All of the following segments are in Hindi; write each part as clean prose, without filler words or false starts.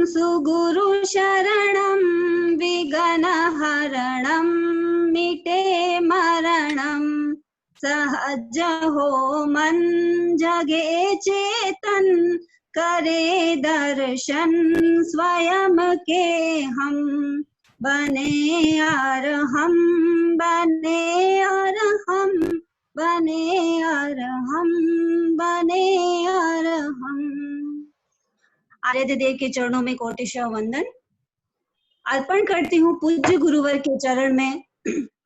सुगुरु शरणं विघ्नहरणं मिटे मरणं सहज हो मन जगे चेतन करे दर्शन स्वयं के हम बने अरहम बने अरहम बने अरहम बने अरहम। आराध्य देव के चरणों में कोटिशः वंदन अर्पण करती हूँ। पूज्य गुरुवर के चरण में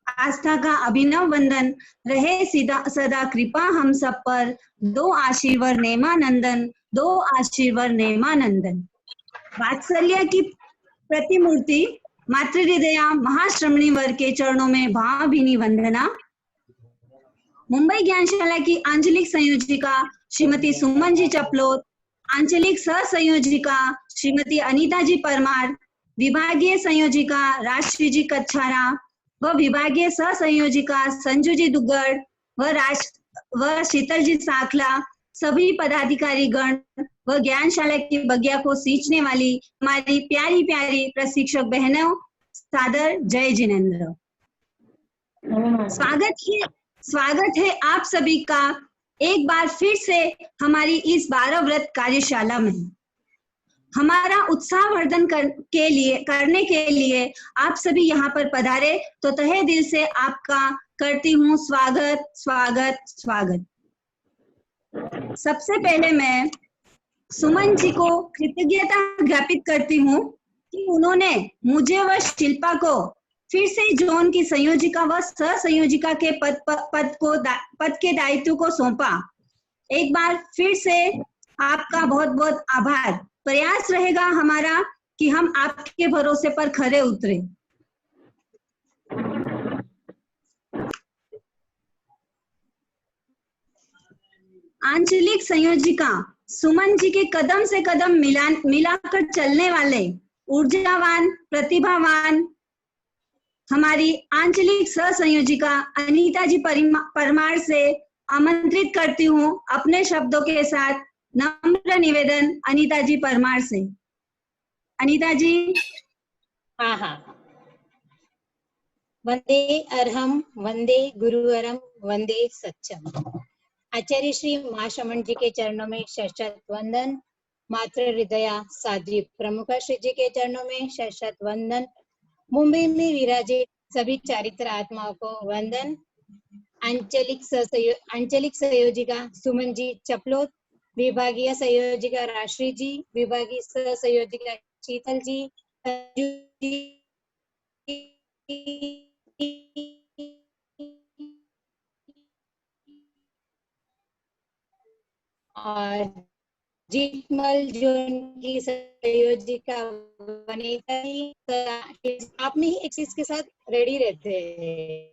आस्था का अभिनव वंदन। रहे सदा कृपा हम सब पर, दो आशीर्वाद नेमानंदन, दो आशीर्वाद नेमानंदन। वात्सल्य की प्रतिमूर्ति मातृ हृदया महाश्रमणी वर के चरणों में भावभीनी वंदना। मुंबई ज्ञानशाला की आंचलिक संयोजिका श्रीमती सुमन जी चपलोत, आंचलिक सह संयोजिका श्रीमती अनीता जी परमार, विभागीय संयोजिका राजश्री जी कच्छारा व विभागीय सह संयोजिका संजू जी दुग्गड़ व शीतल जी साखला, सभी पदाधिकारी गण व ज्ञानशाला की बगिया को सींचने वाली हमारी प्यारी प्यारी प्रशिक्षक बहनों, सादर जय जिनेंद्र। स्वागत है आप सभी का एक बार फिर से हमारी इस 12 व्रत कार्यशाला में। हमारा उत्साहवर्धन करने के लिए आप सभी यहाँ पर पधारे, तो तहे दिल से आपका करती हूँ स्वागत स्वागत स्वागत। सबसे पहले मैं सुमन जी को कृतज्ञता ज्ञापित करती हूँ कि उन्होंने मुझे व शिल्पा को फिर से जोन की संयोजिका व सह संयोजिका के पद के दायित्व को सौंपा। एक बार फिर से आपका बहुत बहुत आभार। प्रयास रहेगा हमारा कि हम आपके भरोसे पर खरे उतरे। आंचलिक संयोजिका सुमन जी के कदम से कदम मिलाकर चलने वाले ऊर्जावान प्रतिभावान हमारी आंचलिक सह संयोजिका अनीता जी परमार से आमंत्रित करती हूँ अपने शब्दों के साथ। नम्र निवेदन अनीता जी परमार से। अनीता जी। हाँ। वंदे अरहम वंदे गुरुवरम वंदे सच्चम। आचार्य श्री महाश्रमण जी के चरणों में शत वंदन। मातृ हृदया साध्वी प्रमुखा श्री जी के चरणों में शत वंदन। मुंबई में विराजित सभी चारित्र आत्माओं को वंदन। आंचलिक संयोजिका सुमन जी चपलोत, विभागीय संयोजिका राजश्री जी, विभागीय सह संयोजिका शीतल जी, और जीतमल जोन की संयोजिका वनीता जी। आप में ही एक चीज के साथ रेडी रहते हैं।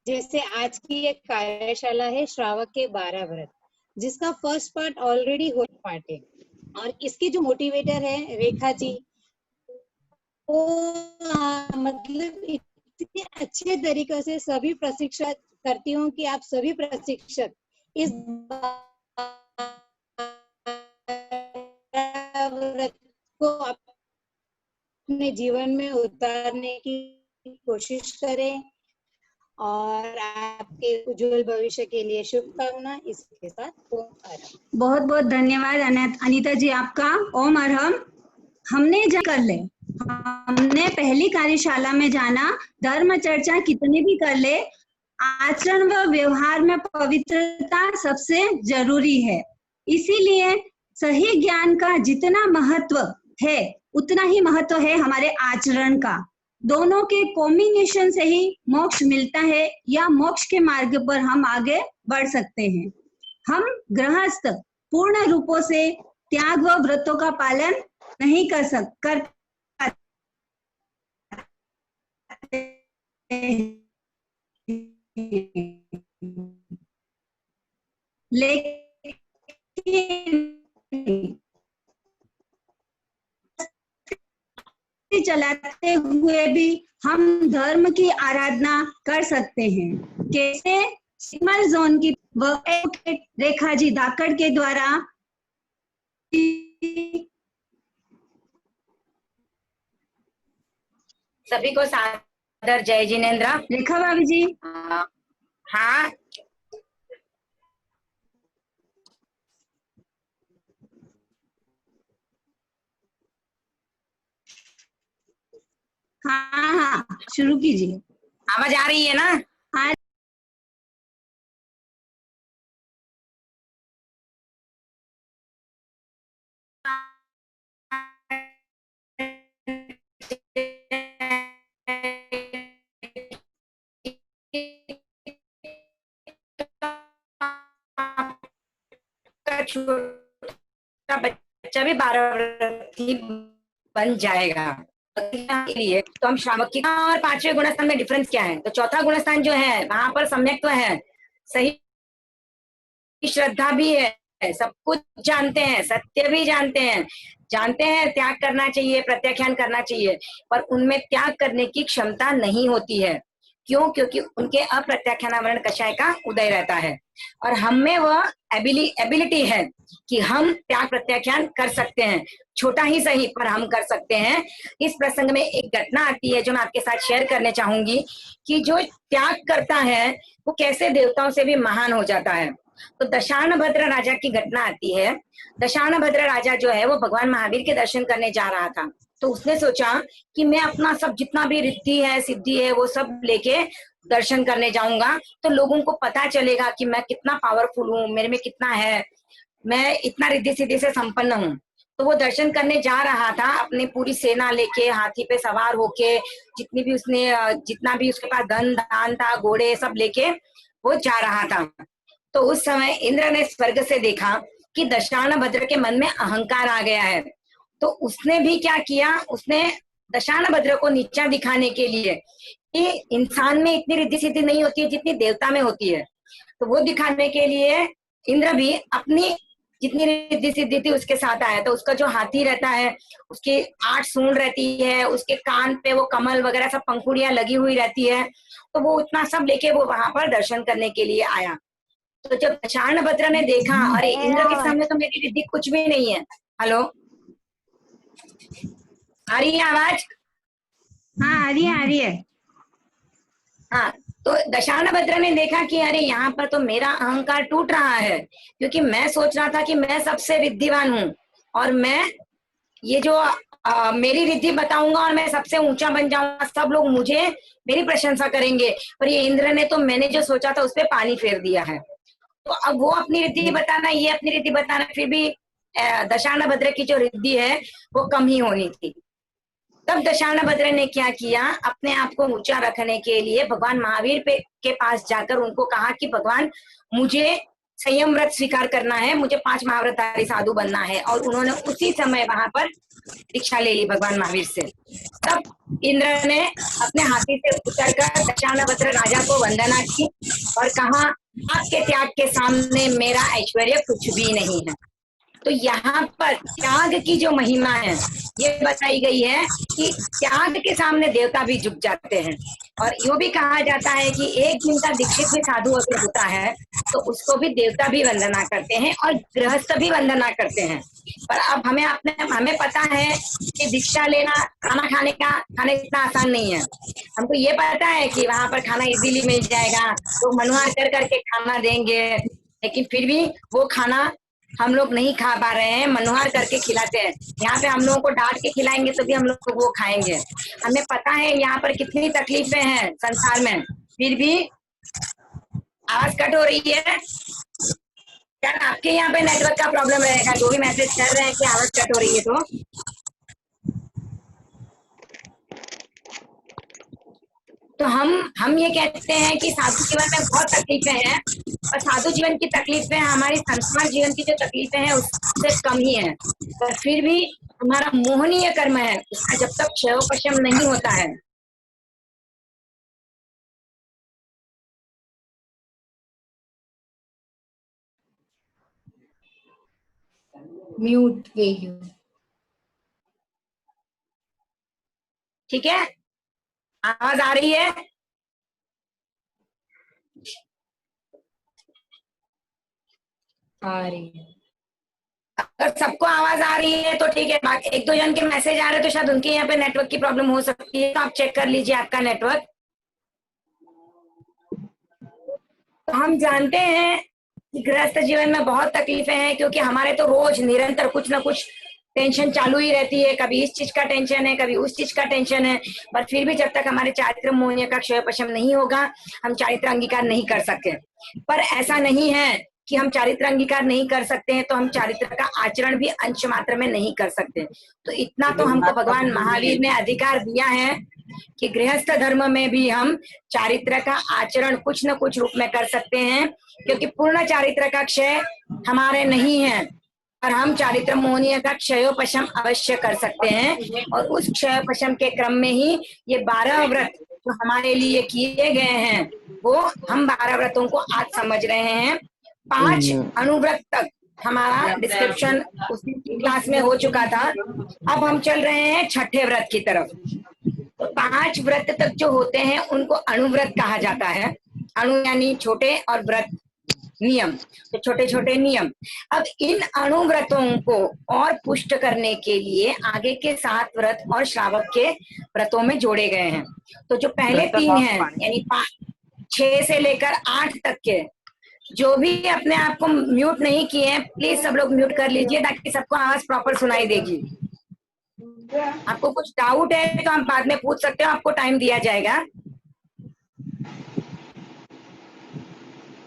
जैसे आज की एक कार्यशाला है श्रावक के 12 व्रत, जिसका फर्स्ट पार्ट ऑलरेडी हो पार्ट है, और इसके जो मोटिवेटर है रेखा जी, वो मतलब इतने अच्छे तरीके से सभी प्रशिक्षक करती हूँ कि आप सभी प्रशिक्षक इस व्रत को अपने जीवन में उतारने की कोशिश करें और आपके उज्जवल भविष्य के लिए शुभकामना। इसके साथ ओम अरहम। बहुत बहुत धन्यवाद अनीता जी आपका। ओम अरहम। हमने पहली कार्यशाला में जाना धर्म चर्चा कितनी भी कर ले, आचरण व व्यवहार में पवित्रता सबसे जरूरी है। इसीलिए सही ज्ञान का जितना महत्व है उतना ही महत्व है हमारे आचरण का। दोनों के कॉम्बिनेशन से ही मोक्ष मिलता है या मोक्ष के मार्ग पर हम आगे बढ़ सकते हैं। हम गृहस्थ पूर्ण रूपों से त्याग व व्रतों का पालन नहीं कर लेकिन चलाते हुए भी हम धर्म की आराधना कर सकते हैं। कैसे? सिग्नल जोन की रेखा जी धाकड़ के द्वारा सभी को सादर जय जिनेन्द्र। रेखा भाभी जी। हाँ, हाँ हाँ शुरू कीजिए। आवाज आ रही है ना? हाँ छोटा बच्चा भी 12 बन जाएगा। लिए तो हम श्रावक की और पांचवें गुणस्थान में डिफरेंस क्या है? तो चौथा गुणस्थान जो है वहां पर सम्यक्त्व है, सही श्रद्धा भी है, सब कुछ जानते हैं, सत्य भी जानते हैं त्याग करना चाहिए, प्रत्याख्यान करना चाहिए, पर उनमें त्याग करने की क्षमता नहीं होती है। क्यों? क्योंकि उनके अप्रत्याख्यानावरण कषाय का उदय रहता है और हम में वह एबिलिटी है कि हम त्याग प्रत्याख्यान कर सकते हैं, छोटा ही सही पर हम कर सकते हैं। इस प्रसंग में एक घटना आती है जो मैं आपके साथ शेयर करने चाहूंगी कि जो त्याग करता है वो कैसे देवताओं से भी महान हो जाता है। तो दशान भद्र राजा की घटना आती है। दशान भद्र राजा जो है वो भगवान महावीर के दर्शन करने जा रहा था। तो उसने सोचा कि मैं अपना सब जितना भी रिद्धि है सिद्धि है वो सब लेके दर्शन करने जाऊंगा, तो लोगों को पता चलेगा कि मैं कितना पावरफुल हूँ, मेरे में कितना है, मैं इतना रिद्धि सिद्धि से संपन्न हूँ। तो वो दर्शन करने जा रहा था अपनी पूरी सेना लेके, हाथी पे सवार होके, जितनी भी उसने जितना भी उसके पास धन दान था, घोड़े सब लेके वो जा रहा था। तो उस समय इंद्र ने स्वर्ग से देखा कि दशान भद्र के मन में अहंकार आ गया है। तो उसने भी क्या किया, उसने दशान भद्र को नीचा दिखाने के लिए कि इंसान में इतनी रिद्धि सिद्धि नहीं होती है जितनी देवता में होती है, तो वो दिखाने के लिए इंद्र भी अपनी जितनी रिद्धि सिद्धि थी उसके साथ आया। तो उसका जो हाथी रहता है उसकी 8 सूंड रहती है, उसके कान पे वो कमल वगैरह सब पंखुड़ियां लगी हुई रहती है, तो वो उतना सब लेके वो वहां पर दर्शन करने के लिए आया। तो जब दशान भद्र ने देखा अरे इंद्र के सामने तो मेरी रिद्धि कुछ भी नहीं है। हेलो, आ रही है आवाज? हाँ आ रही है आ रही है। हाँ, तो दशान भद्र ने देखा कि अरे यहाँ पर तो मेरा अहंकार टूट रहा है, क्योंकि मैं सोच रहा था कि मैं सबसे रिद्धिवान हूँ और मैं ये जो मेरी रिद्धि बताऊंगा और मैं सबसे ऊंचा बन जाऊंगा, सब लोग मुझे मेरी प्रशंसा करेंगे। पर ये इंद्र ने तो मैंने जो सोचा था उस पर पानी फेर दिया है। तो अब वो अपनी रिद्धि बताना, ये अपनी रिद्धि बताना, फिर भी दशान भद्र की जो रिद्धि है वो कम ही होनी थी। तब दशान भद्र ने क्या किया, अपने आप को ऊंचा रखने के लिए भगवान महावीर के पास जाकर उनको कहा कि भगवान मुझे संयम व्रत स्वीकार करना है, मुझे 5 महाव्रतधारी साधु बनना है। और उन्होंने उसी समय वहां पर दीक्षा ले ली भगवान महावीर से। तब इंद्र ने अपने हाथी से उतरकर दशान भद्र राजा को वंदना की और कहा आपके त्याग के सामने मेरा ऐश्वर्य कुछ भी नहीं है। तो यहाँ पर त्याग की जो महिमा है ये बताई गई है कि त्याग के सामने देवता भी झुक जाते हैं। और यो भी कहा जाता है कि एक दिन का दीक्षित भी साधु अगर होता है तो उसको भी देवता भी वंदना करते हैं और गृहस्थ भी वंदना करते हैं। पर अब हमें पता है कि दीक्षा लेना, खाना इतना आसान नहीं है। हमको ये पता है कि वहां पर खाना इजीली मिल जाएगा, तो मनुहार कर करके खाना देंगे, लेकिन फिर भी वो खाना हम लोग नहीं खा पा रहे हैं, मनुहार करके खिलाते हैं। यहाँ पे हम लोगों को डांट के खिलाएंगे तो भी हम लोग वो खाएंगे। हमें पता है यहाँ पर कितनी तकलीफें हैं संसार में, फिर भी आवाज कट हो रही है। क्या आपके यहाँ पे नेटवर्क का प्रॉब्लम रहेगा? जो भी मैसेज कर रहे हैं कि आवाज कट हो रही है, तो हम ये कहते हैं कि साधु जीवन में बहुत तकलीफें हैं और साधु जीवन की तकलीफें हमारी संसार जीवन की जो तकलीफें हैं उससे कम ही है। पर फिर भी हमारा मोहनीय कर्म है, उसका जब तक क्षयोपशम नहीं होता है। म्यूट गई। ठीक है, आवाज आ रही है? आ रही है। अगर सबको आवाज आ रही है तो ठीक है, बाकी एक दो जन के मैसेज आ रहे हैं तो शायद उनके यहाँ पे नेटवर्क की प्रॉब्लम हो सकती है, तो आप चेक कर लीजिए आपका नेटवर्क। तो हम जानते हैं कि गृहस्थ जीवन में बहुत तकलीफें हैं, क्योंकि हमारे तो रोज निरंतर कुछ ना कुछ टेंशन चालू ही रहती है, कभी इस चीज का टेंशन है, कभी उस चीज का टेंशन है, पर फिर भी जब तक हमारे चारित्र मोहनीय का क्षय पशम नहीं होगा हम चारित्र अंगीकार नहीं कर सकते। पर ऐसा नहीं है कि हम चारित्र अंगीकार नहीं कर सकते हैं तो हम चारित्र का आचरण भी अंश मात्र में नहीं कर सकते। तो इतना तो हमको भगवान महावीर ने अधिकार दिया है कि गृहस्थ धर्म में भी हम चारित्र का आचरण कुछ न कुछ रूप में कर सकते हैं, क्योंकि पूर्ण चारित्र का क्षय हमारे नहीं है, पर हम चारित्र मोहनीय का क्षयोपशम अवश्य कर सकते हैं। और उस क्षयोपशम के क्रम में ही ये 12 व्रत जो हमारे लिए किए गए हैं, वो हम 12 व्रतों को आज समझ रहे हैं। 5 अनुव्रत तक हमारा डिस्क्रिप्शन उस क्लास में हो चुका था, अब हम चल रहे हैं छठे व्रत की तरफ। तो 5 व्रत तक जो होते हैं उनको अनुव्रत कहा जाता है। अणु यानी छोटे और व्रत नियम, तो छोटे छोटे नियम। अब इन अनुव्रतों को और पुष्ट करने के लिए आगे के 7 व्रत और श्रावक के व्रतों में जोड़े गए हैं। तो जो पहले 3 हैं यानी 6 से लेकर 8 तक के, जो भी अपने आप को म्यूट नहीं किए हैं प्लीज सब लोग म्यूट कर लीजिए ताकि सबको आवाज प्रॉपर सुनाई देगी। आपको कुछ डाउट है तो हम बाद में पूछ सकते हो, आपको टाइम दिया जाएगा।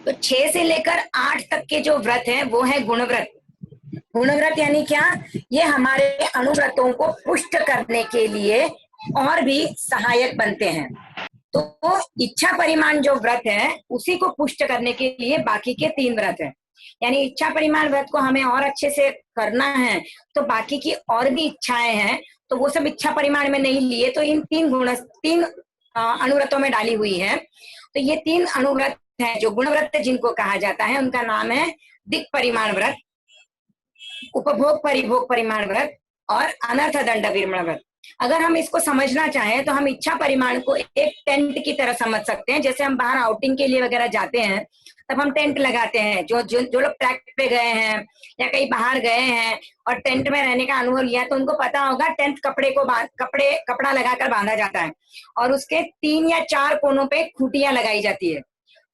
तो 6 से लेकर 8 तक के जो व्रत हैं वो है गुणव्रत। गुणव्रत यानी क्या, ये हमारे अनुव्रतों को पुष्ट करने के लिए और भी सहायक बनते हैं। तो इच्छा परिमाण जो व्रत है उसी को पुष्ट करने के लिए बाकी के 3 व्रत है। यानी इच्छा परिमाण व्रत को हमें और अच्छे से करना है तो बाकी की और भी इच्छाएं हैं तो वो सब इच्छा परिमाण में नहीं लिए, तो इन 3 अनुव्रतों में डाली हुई है। तो ये 3 अनुव्रत हैं जो गुणव्रत जिनको कहा जाता है, उनका नाम है दिक् परिमाण व्रत, उपभोग परिभोग परिमाण व्रत और अनर्थ दंड विरमण व्रत। अगर हम इसको समझना चाहें तो हम इच्छा परिमाण को एक टेंट की तरह समझ सकते हैं। जैसे हम बाहर आउटिंग के लिए वगैरह जाते हैं तब हम टेंट लगाते हैं। जो लोग ट्रैक पे गए हैं या कहीं बाहर गए हैं और टेंट में रहने का अनुभव लिया तो उनको पता होगा टेंट कपड़ा लगाकर बांधा जाता है और उसके 3 या 4 कोनों पे खूंटियां लगाई जाती है।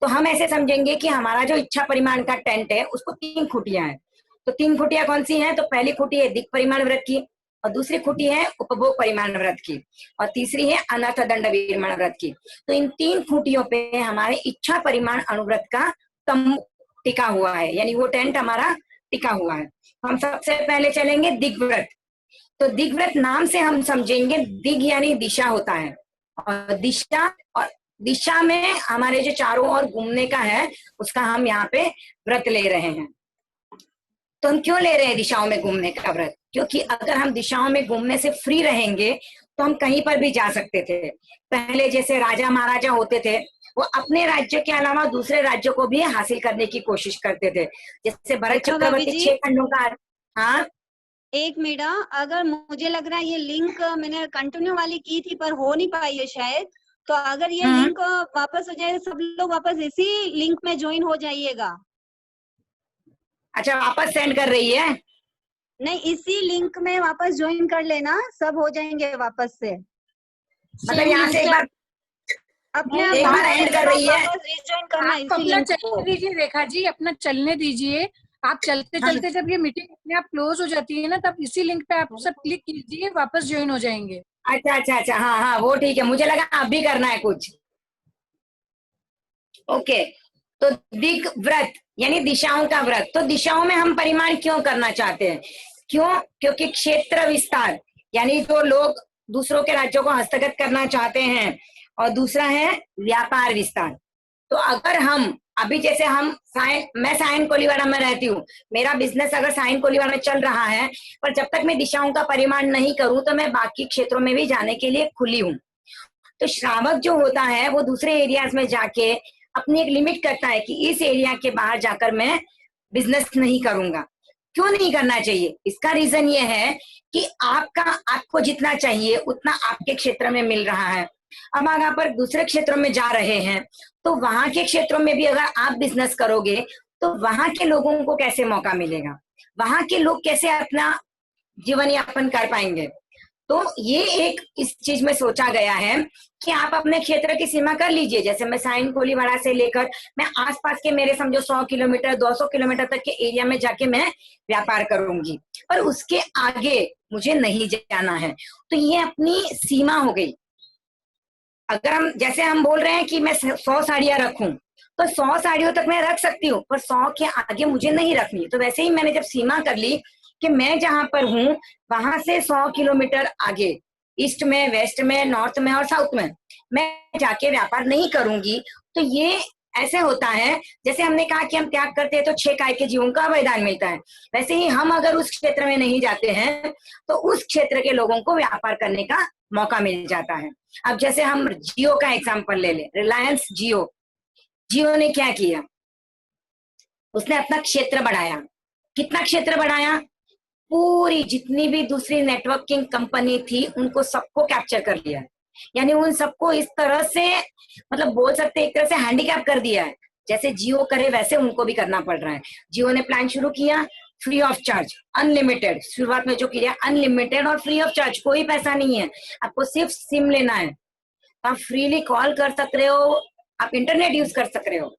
तो हम ऐसे समझेंगे कि हमारा जो इच्छा परिमाण का टेंट है उसको 3 खूंटियां हैं। तो 3 खूंटियां कौन सी हैं? तो पहली खूंटी है दिक् परिमाण व्रत की, और दूसरी खूंटी है उपभोग परिमाण व्रत की, और तीसरी है अनर्थ दंड विरमण व्रत की। तो इन 3 खूंटियों पे हमारे इच्छा परिमाण अनुव्रत का तंबू टिका हुआ है, यानी वो टेंट हमारा टिका हुआ है। हम सबसे पहले चलेंगे दिग्व्रत। तो दिग्व्रत नाम से हम समझेंगे, दिग यानी दिशा होता है, और दिशा में हमारे जो चारों ओर घूमने का है उसका हम यहाँ पे व्रत ले रहे हैं। तो हम क्यों ले रहे हैं दिशाओं में घूमने का व्रत? क्योंकि अगर हम दिशाओं में घूमने से फ्री रहेंगे तो हम कहीं पर भी जा सकते थे। पहले जैसे राजा महाराजा होते थे वो अपने राज्य के अलावा दूसरे राज्यों को भी हासिल करने की कोशिश करते थे। जैसे भरत चक्रवर्ती 6 खंडों का। हाँ एक मिनट, अगर मुझे लग रहा है ये लिंक मैंने कंटिन्यू वाली की थी पर हो नहीं पाई है शायद, तो अगर ये लिंक वापस हो जाए सब लोग वापस इसी लिंक में ज्वाइन हो जाइएगा। अच्छा, वापस सेंड कर रही है? नहीं, इसी लिंक में वापस ज्वाइन कर लेना, सब हो जाएंगे वापस से। मतलब यहाँ से एक बार अपने एंड कर रही है। रिज्वाइन करना आप अपना चलने दीजिए रेखा जी, अपना चलने दीजिए। आप चलते चलते जब ये मीटिंग अपने आप क्लोज हो जाती है ना तब इसी लिंक पे आप सब क्लिक कीजिए, वापस ज्वाइन हो जाएंगे। अच्छा, हाँ वो ठीक है, मुझे लगा आप भी करना है कुछ। ओके, तो दिक् व्रत यानी दिशाओं का व्रत। तो दिशाओं में हम परिमाण क्यों करना चाहते हैं? क्योंकि क्षेत्र विस्तार यानी जो लोग दूसरों के राज्यों को हस्तगत करना चाहते हैं, और दूसरा है व्यापार विस्तार। तो अगर हम अभी जैसे मैं साइन कोलीवाड़ा में रहती हूँ, मेरा बिजनेस अगर साइन कोलीवाड़ा में चल रहा है, पर जब तक मैं दिशाओं का परिमाण नहीं करूं तो मैं बाकी क्षेत्रों में भी जाने के लिए खुली हूँ। तो श्रावक जो होता है वो दूसरे एरियाज में जाके अपनी एक लिमिट करता है कि इस एरिया के बाहर जाकर मैं बिजनेस नहीं करूंगा। क्यों नहीं करना चाहिए? इसका रीजन ये है कि आपको जितना चाहिए उतना आपके क्षेत्र में मिल रहा है। अब अगर आप दूसरे क्षेत्रों में जा रहे हैं तो वहां के क्षेत्रों में भी अगर आप बिजनेस करोगे तो वहां के लोगों को कैसे मौका मिलेगा, वहां के लोग कैसे अपना जीवन यापन कर पाएंगे। तो ये एक इस चीज में सोचा गया है कि आप अपने क्षेत्र की सीमा कर लीजिए। जैसे मैं साइन कोलीवाड़ा से लेकर मैं आसपास के मेरे समझो 100 किलोमीटर 200 किलोमीटर तक के एरिया में जाके मैं व्यापार करूंगी, पर उसके आगे मुझे नहीं जाना है। तो ये अपनी सीमा हो गई। अगर हम जैसे हम बोल रहे हैं कि मैं 100 साड़ियां रखूं, तो 100 साड़ियों तक मैं रख सकती हूँ, पर 100 के आगे मुझे नहीं रखनी। तो वैसे ही मैंने जब सीमा कर ली कि मैं जहां पर हूँ वहां से 100 किलोमीटर आगे ईस्ट में, वेस्ट में, नॉर्थ में और साउथ में मैं जाके व्यापार नहीं करूंगी। तो ये ऐसे होता है जैसे हमने कहा कि हम त्याग करते हैं तो 6 काय के जीवों का वरदान मिलता है, वैसे ही हम अगर उस क्षेत्र में नहीं जाते हैं तो उस क्षेत्र के लोगों को व्यापार करने का मौका मिल जाता है। अब जैसे हम जियो का एग्जाम्पल ले लें, रिलायंस जियो, जियो ने क्या किया, उसने अपना क्षेत्र बढ़ाया। कितना क्षेत्र बढ़ाया, पूरी जितनी भी दूसरी नेटवर्किंग कंपनी थी उनको सबको कैप्चर कर लिया है। यानी उन सबको इस तरह से मतलब बोल सकते एक तरह से हैंडीकैप कर दिया है। जैसे जियो करे वैसे उनको भी करना पड़ रहा है। जियो ने प्लान शुरू किया फ्री ऑफ चार्ज, अनलिमिटेड, शुरुआत में जो किया अनलिमिटेड और फ्री ऑफ चार्ज, कोई पैसा नहीं है, आपको सिर्फ सिम लेना है, आप फ्रीली कॉल कर सक रहे हो, आप इंटरनेट यूज कर सक रहे हो।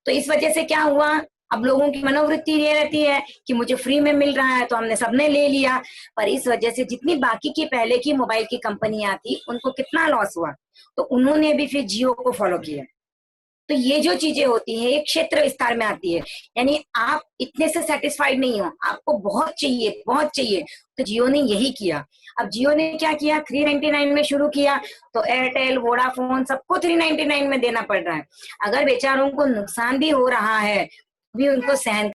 तो इस वजह से क्या हुआ, अब लोगों की मनोवृत्ति ये रहती है कि मुझे फ्री में मिल रहा है, तो हमने सबने ले लिया। पर इस वजह से जितनी बाकी की पहले की मोबाइल की कंपनियां थी उनको कितना लॉस हुआ, तो उन्होंने भी फिर जियो को फॉलो किया। तो ये जो चीजें होती हैं एक क्षेत्र विस्तार में आती है। यानी आप इतने से सेटिस्फाइड नहीं हो, आपको बहुत चाहिए, बहुत चाहिए, तो जियो ने यही किया। अब जियो ने क्या किया, 399 में शुरू किया, तो एयरटेल, वोडाफोन सबको 399 में देना पड़ रहा है। अगर बेचारों को नुकसान भी हो रहा है भी उनको सहन